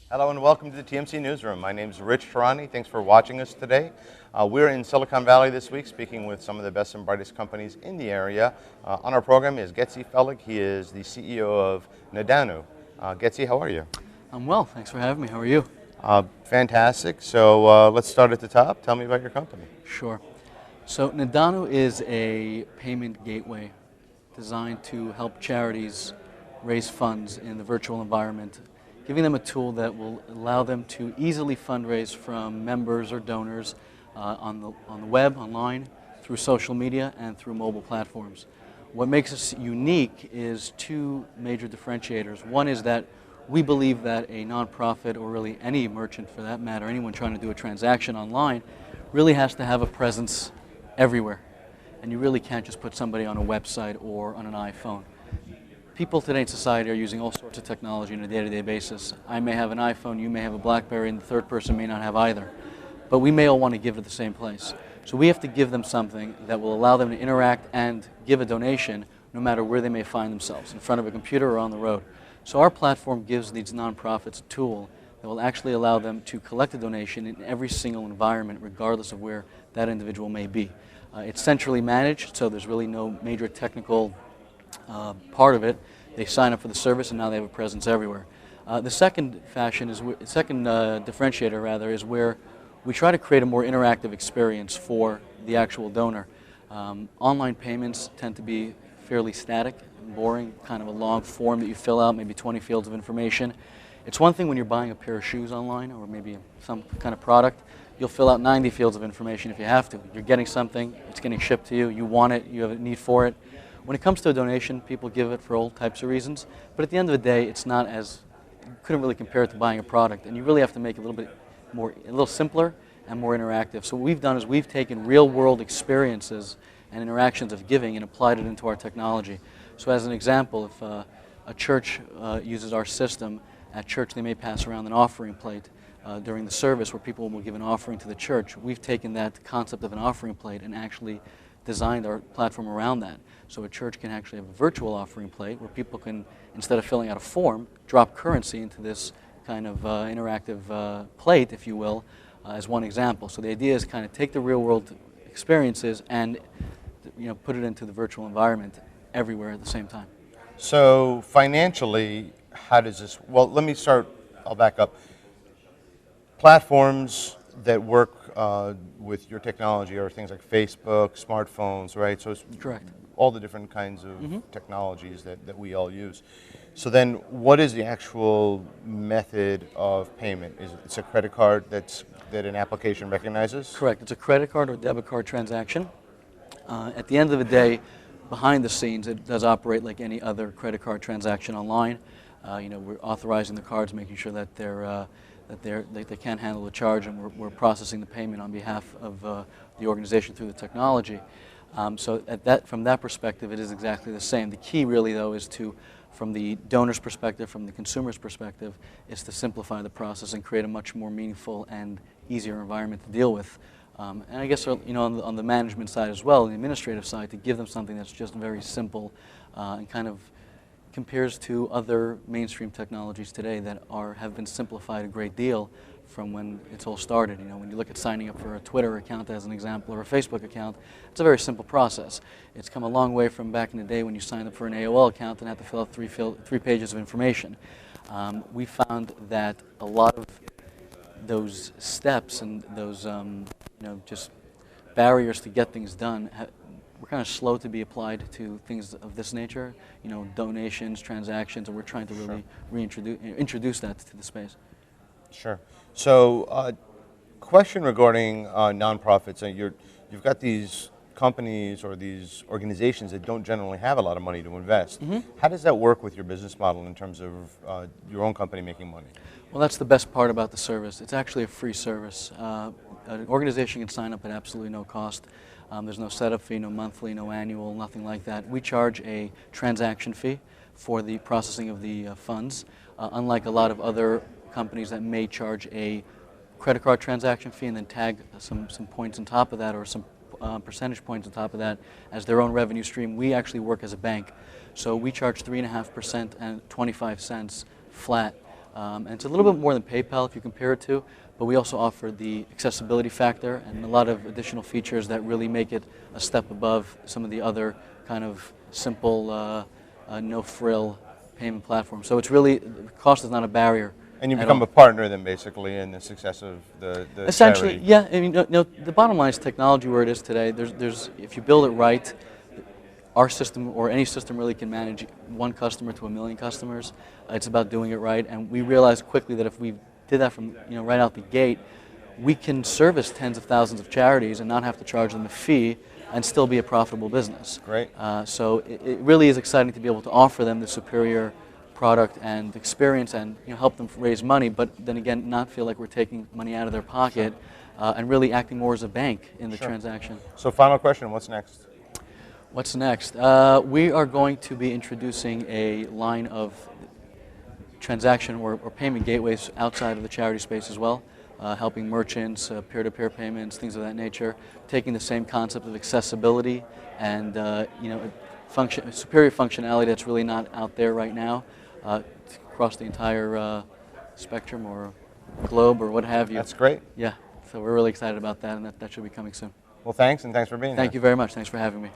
Hello and welcome to the TMC Newsroom. My name is Rich Tehrani. Thanks for watching us today. We're in Silicon Valley this week speaking with some of the best and brightest companies in the area. On our program is Getzy Fellif. He is the CEO of Nadanu. Getzy, how are you? I'm well. Thanks for having me. How are you? Fantastic. So let's start at the top. Tell me about your company. Sure. So Nadanu is a payment gateway designed to help charities raise funds in the virtual environment, giving them a tool that will allow them to easily fundraise from members or donors on the web, online, through social media, and through mobile platforms. What makes us unique is two major differentiators. One is that we believe that a nonprofit, or really any merchant for that matter, anyone trying to do a transaction online, really has to have a presence everywhere. And you really can't just put somebody on a website or on an iPhone. People today in society are using all sorts of technology on a day-to-day basis. I may have an iPhone, you may have a BlackBerry, and the third person may not have either. But we may all want to give to the same place. So we have to give them something that will allow them to interact and give a donation no matter where they may find themselves, in front of a computer or on the road. So our platform gives these nonprofits a tool that will actually allow them to collect a donation in every single environment, regardless of where that individual may be. It's centrally managed, so there's really no major technical part of it. They sign up for the service, and now they have a presence everywhere. The second differentiator rather is where we try to create a more interactive experience for the actual donor. Online payments tend to be fairly static and boring, kind of a long form that you fill out, maybe 20 fields of information. It's one thing when you're buying a pair of shoes online or maybe some kind of product. You'll fill out 90 fields of information if you have to. You're getting something, it's getting shipped to you, you want it, you have a need for it. When it comes to a donation, people give it for all types of reasons, but at the end of the day, it's not as, you couldn't really compare it to buying a product, and you really have to make it a little simpler and more interactive. So what we've done is we've taken real-world experiences and interactions of giving and applied it into our technology. So as an example, if a church uses our system, at church they may pass around an offering plate during the service where people will give an offering to the church. We've taken that concept of an offering plate and actually designed our platform around that. So a church can actually have a virtual offering plate where people can, instead of filling out a form, drop currency into this kind of interactive plate, if you will, as one example. So the idea is kind of take the real world experiences and put it into the virtual environment everywhere at the same time. So financially, how does this, well, let me start, I'll back up. Platforms that work with your technology are things like Facebook, smartphones, right? So it's correct. All the different kinds of technologies that we all use. So then what is the actual method of payment? Is it a credit card that an application recognizes? Correct. It's a credit card or debit card transaction. At the end of the day, behind the scenes, it does operate like any other credit card transaction online. We're authorizing the cards, making sure that they can handle the charge, and we're processing the payment on behalf of the organization through the technology. So from that perspective, it is exactly the same. The key really, though, is from the donor's perspective, from the consumer's perspective, is to simplify the process and create a much more meaningful and easier environment to deal with. And I guess on the management side as well, the administrative side, to give them something that's just very simple and kind of compares to other mainstream technologies today that have been simplified a great deal from when it's all started. When you look at signing up for a Twitter account as an example, or a Facebook account, it's a very simple process. It's come a long way from back in the day when you signed up for an AOL account and had to fill out three pages of information. We found that a lot of those steps and those just barriers to get things done were kind of slow to be applied to things of this nature, donations, transactions, and we're trying to really introduce that to the space. Sure. So, question regarding nonprofits. You've got these companies or these organizations that don't generally have a lot of money to invest. How does that work with your business model in terms of your own company making money? Well, that's the best part about the service. It's actually a free service. An organization can sign up at absolutely no cost. There's no setup fee, no monthly, no annual, nothing like that. We charge a transaction fee for the processing of the funds, unlike a lot of other companies that may charge a credit card transaction fee and then tag some points on top of that, or some percentage points on top of that as their own revenue stream. We actually work as a bank. So we charge 3.5% and 25 cents flat And it's a little bit more than PayPal if you compare it to, but we also offer the accessibility factor and a lot of additional features that really make it a step above some of the other kind of simple, no-frill payment platforms. So it's really, cost is not a barrier. And you become a partner then basically in the success of the Essentially, charity. yeah. I mean, the bottom line is technology where it is today. If you build it right, our system or any system really can manage one customer to 1 million customers. It's about doing it right, and we realized quickly that if we did that from right out the gate, we can service tens of thousands of charities and not have to charge them a fee and still be a profitable business. Great. So it really is exciting to be able to offer them the superior product and experience and help them raise money, but then again not feel like we're taking money out of their pocket and really acting more as a bank in the transaction. So final question, what's next? What's next? We are going to be introducing a line of transaction or payment gateways outside of the charity space as well, helping merchants, peer-to-peer payments, things of that nature, taking the same concept of accessibility and superior functionality that's really not out there right now across the entire spectrum or globe or what have you. That's great. Yeah, so we're really excited about that, and that should be coming soon. Well, thanks, and thanks for being here. Thank you very much. Thanks for having me.